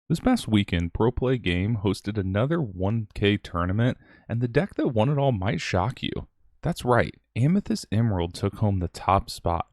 This past weekend, Pro Play Game hosted another 1K tournament, and the deck that won it all might shock you. That's right, Amethyst Emerald took home the top spot.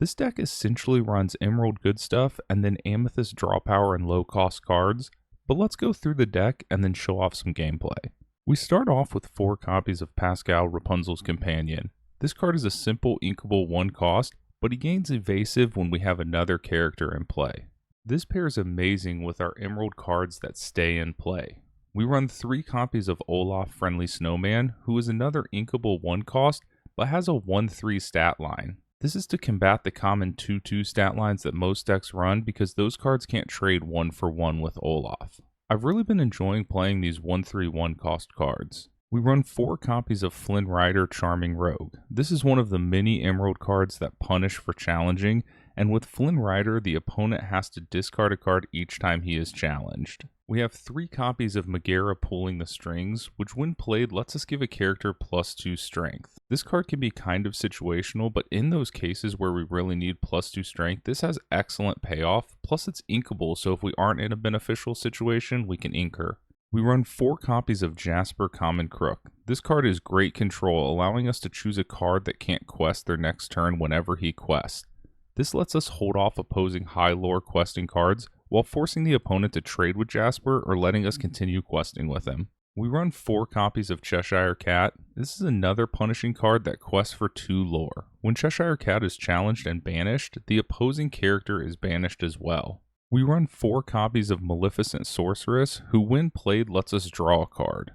This deck essentially runs Emerald good stuff and then Amethyst draw power and low cost cards, but let's go through the deck and then show off some gameplay. We start off with 4 copies of Pascal, Rapunzel's Companion. This card is a simple inkable 1 cost, but he gains evasive when we have another character in play. This pairs amazing with our Emerald cards that stay in play. We run 3 copies of Olaf Friendly Snowman, who is another inkable 1 cost, but has a 1-3 stat line. This is to combat the common 2-2 stat lines that most decks run because those cards can't trade 1 for 1 with Olaf. I've really been enjoying playing these 1-3 1 cost cards. We run 4 copies of Flynn Rider Charming Rogue. This is one of the many Emerald cards that punish for challenging, and with Flynn Rider, the opponent has to discard a card each time he is challenged. We have 3 copies of Megara Pulling the Strings, which when played lets us give a character +2 strength. This card can be kind of situational, but in those cases where we really need +2 strength, this has excellent payoff, plus it's inkable, so if we aren't in a beneficial situation, we can ink her. We run 4 copies of Jasper Common Crook. This card is great control, allowing us to choose a card that can't quest their next turn whenever he quests. This lets us hold off opposing high lore questing cards while forcing the opponent to trade with Jasper or letting us continue questing with him. We run 4 copies of Cheshire Cat. This is another punishing card that quests for 2 lore. When Cheshire Cat is challenged and banished, the opposing character is banished as well. We run 4 copies of Maleficent Sorceress, who when played lets us draw a card.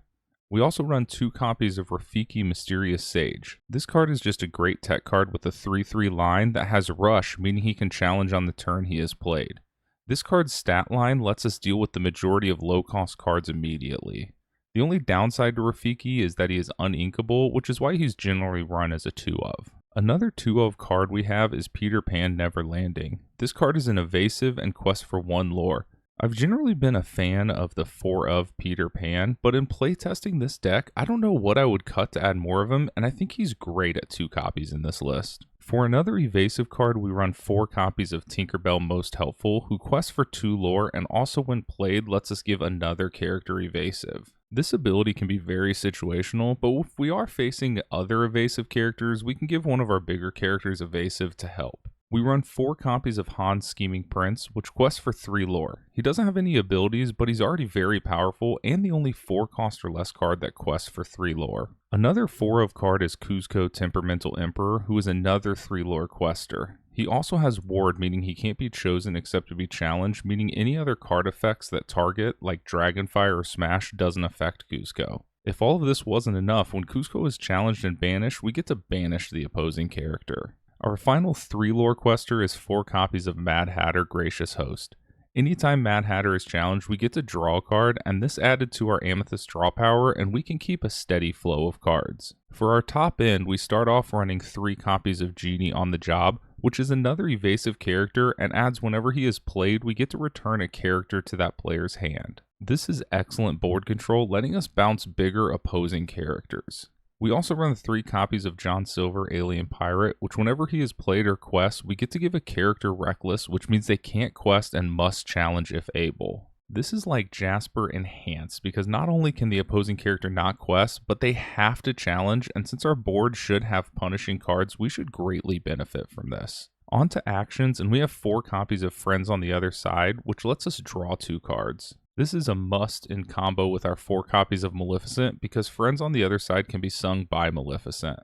We also run 2 copies of Rafiki Mysterious Sage. This card is just a great tech card with a 3-3 line that has Rush, meaning he can challenge on the turn he is played. This card's stat line lets us deal with the majority of low-cost cards immediately. The only downside to Rafiki is that he is uninkable, which is why he's generally run as a 2-of. Another 2-of card we have is Peter Pan Never Landing. This card is an evasive and quest for 1 lore. I've generally been a fan of the 4-of Peter Pan, but in playtesting this deck, I don't know what I would cut to add more of him, and I think he's great at 2 copies in this list. For another evasive card, we run 4 copies of Tinkerbell Most Helpful, who quests for 2 lore and also when played lets us give another character evasive. This ability can be very situational, but if we are facing other evasive characters, we can give one of our bigger characters evasive to help. We run 4 copies of Han's Scheming Prince, which quests for 3 lore. He doesn't have any abilities, but he's already very powerful and the only 4 cost or less card that quests for 3 lore. Another 4-of card is Kuzco Temperamental Emperor, who is another 3 lore quester. He also has Ward, meaning he can't be chosen except to be challenged, meaning any other card effects that target, like Dragonfire or Smash, doesn't affect Kuzco. If all of this wasn't enough, when Kuzco is challenged and banished, we get to banish the opposing character. Our final 3 lore quester is 4 copies of Mad Hatter Gracious Host. Anytime Mad Hatter is challenged, we get to draw a card, and this added to our Amethyst draw power, and we can keep a steady flow of cards. For our top end, we start off running 3 copies of Genie on the Job, which is another evasive character and adds whenever he is played, we get to return a character to that player's hand. This is excellent board control, letting us bounce bigger opposing characters. We also run 3 copies of John Silver Alien Pirate, which whenever he is played or quests, we get to give a character Reckless, which means they can't quest and must challenge if able. This is like Jasper Enhanced, because not only can the opposing character not quest, but they have to challenge, and since our board should have punishing cards, we should greatly benefit from this. On to actions, and we have 4 copies of Friends on the other side, which lets us draw 2 cards. This is a must in combo with our 4 copies of Maleficent, because Friends on the other side can be sung by Maleficent.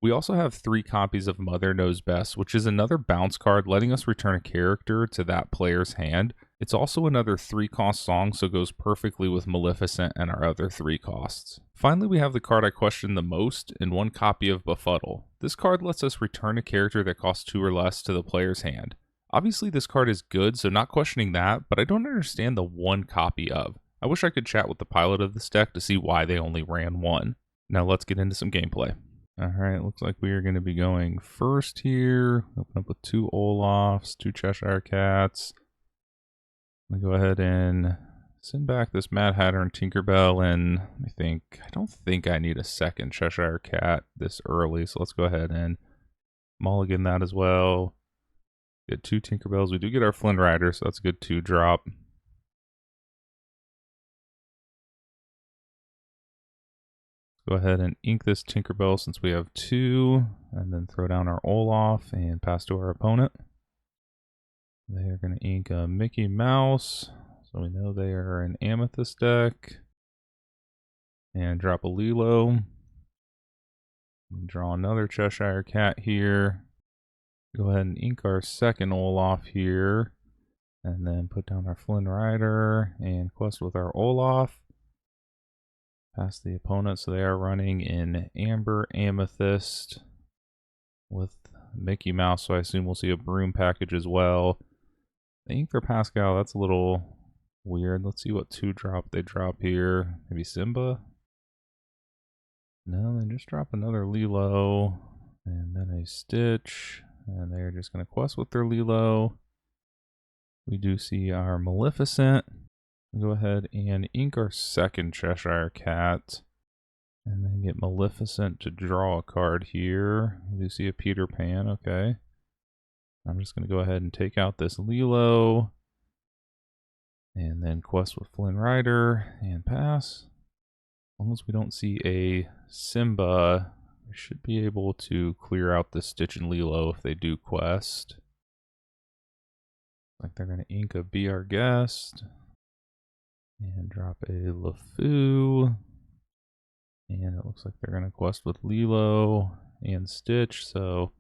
We also have 3 copies of Mother Knows Best, which is another bounce card letting us return a character to that player's hand. It's also another 3-cost song, so goes perfectly with Maleficent and our other 3 costs. Finally, we have the card I question the most in 1 copy of Befuddle. This card lets us return a character that costs 2 or less to the player's hand. Obviously this card is good, so not questioning that, but I don't understand the 1 copy of. I wish I could chat with the pilot of this deck to see why they only ran 1. Now let's get into some gameplay. Alright, looks like we are going to be going first here. Open up with 2 Olafs, 2 Cheshire Cats. I'm going to go ahead and send back this Mad Hatter and Tinkerbell, and let me think. I don't think I need a second Cheshire Cat this early, so let's go ahead and mulligan that as well. Get 2 Tinkerbells. We do get our Flynn Rider, so that's a good 2-drop. go ahead and ink this Tinkerbell since we have 2, and then throw down our Olaf and pass to our opponent. They are going to ink a Mickey Mouse, so we know they are an Amethyst deck. And drop a Lilo. Draw another Cheshire Cat here. Go ahead and ink our second Olaf here. And then put down our Flynn Rider and quest with our Olaf. Pass the opponent, so they are running in Amber Amethyst with Mickey Mouse, so I assume we'll see a broom package as well. The ink for Pascal, that's a little weird. Let's see what 2-drop they drop here. Maybe Simba? No, they just drop another Lilo and then a Stitch, and they're just going to quest with their Lilo. We do see our Maleficent. Go ahead and ink our second Cheshire Cat, and then get Maleficent to draw a card here. We do see a Peter Pan, okay. I'm just going to go ahead and take out this Lilo, and then quest with Flynn Rider, and pass. As long as we don't see a Simba, we should be able to clear out the Stitch and Lilo if they do quest. Like they're going to ink a Be Our Guest. And drop a LeFou. And it looks like they're going to quest with Lilo and Stitch, so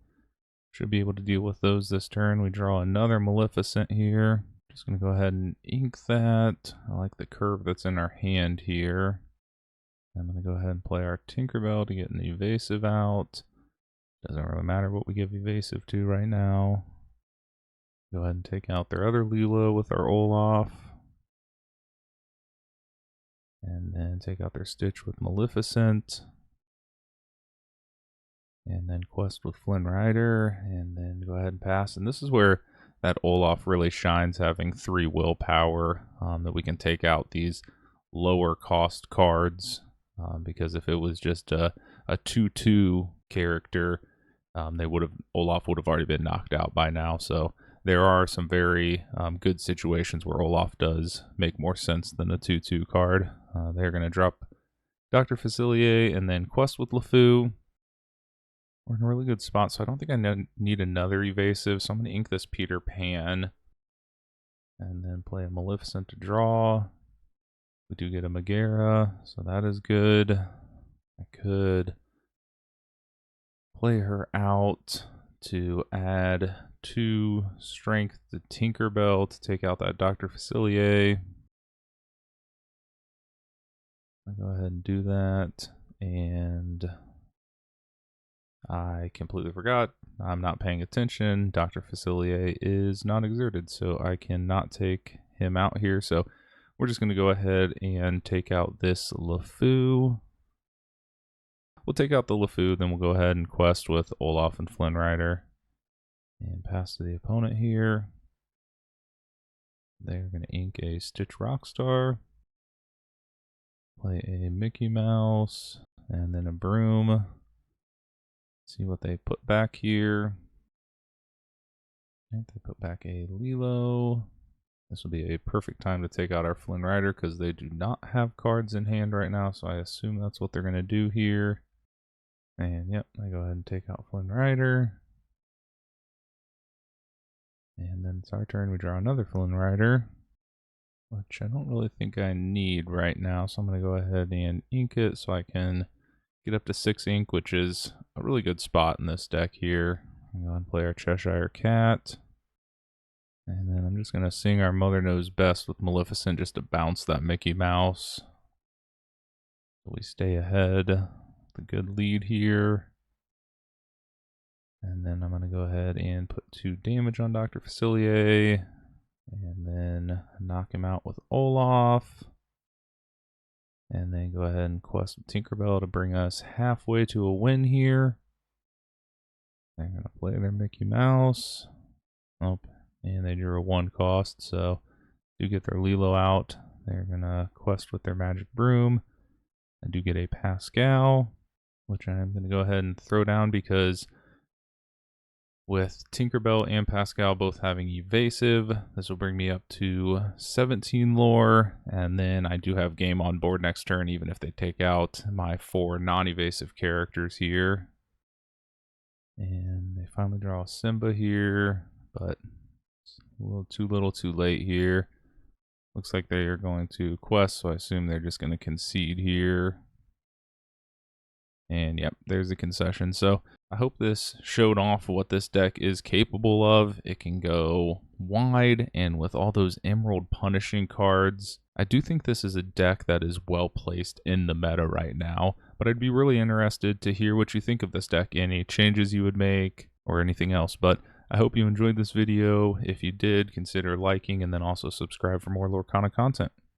should be able to deal with those this turn. We draw another Maleficent here. Just going to go ahead and ink that. I like the curve that's in our hand here. I'm going to go ahead and play our Tinkerbell to get an evasive out. Doesn't really matter what we give evasive to right now. Go ahead and take out their other Lilo with our Olaf. And then take out their Stitch with Maleficent. And then quest with Flynn Rider. And then go ahead and pass. And this is where that Olaf really shines, having 3 willpower, that we can take out these lower cost cards. Because if it was just a 2/2 character, Olaf would have already been knocked out by now. So there are some very good situations where Olaf does make more sense than a 2/2 card. They're going to drop Dr. Facilier and then quest with LeFou. We're in a really good spot, so I don't think I need another evasive. So I'm going to ink this Peter Pan and then play a Maleficent to draw. We do get a Megara, so that is good. I could play her out to add 2 strength to Tinkerbell to take out that Dr. Facilier. I'll go ahead and do that, and I completely forgot. I'm not paying attention. Dr. Facilier is not exerted, so I cannot take him out here. So we're just going to go ahead and take out this LeFou. We'll take out the LeFou, then we'll go ahead and quest with Olaf and Flynn Rider. And pass to the opponent here. They're going to ink a Stitch Rockstar. Play a Mickey Mouse. And then a Broom. See what they put back here. And they put back a Lilo. This will be a perfect time to take out our Flynn Rider because they do not have cards in hand right now. So I assume that's what they're going to do here. And yep, I go ahead and take out Flynn Rider. And then it's our turn. We draw another Flynn Rider, which I don't really think I need right now. So I'm going to go ahead and ink it so I can get up to 6 ink, which is a really good spot in this deck here. I'm going to play our Cheshire Cat. And then I'm just going to sing our Mother Knows Best with Maleficent just to bounce that Mickey Mouse. So we stay ahead. The good lead here. And then I'm going to go ahead and put 2 damage on Dr. Facilier. And then knock him out with Olaf. And then go ahead and quest with Tinkerbell to bring us halfway to a win here. They're going to play their Mickey Mouse. Oh, and they drew a 1 cost, so do get their Lilo out. They're going to quest with their Magic Broom. I do get a Pascal, which I'm going to go ahead and throw down because With Tinkerbell and Pascal both having evasive, this will bring me up to 17 lore, and then I do have game on board next turn, even if they take out my 4 non-evasive characters here. And they finally draw Simba here, but it's a little too late here. Looks like they are going to quest, so I assume they're just going to concede here. And yep, there's the concession. So I hope this showed off what this deck is capable of. It can go wide, and with all those emerald punishing cards, I do think this is a deck that is well placed in the meta right now. But I'd be really interested to hear what you think of this deck, any changes you would make, or anything else. But I hope you enjoyed this video. If you did, consider liking and then also subscribe for more Lorcana content.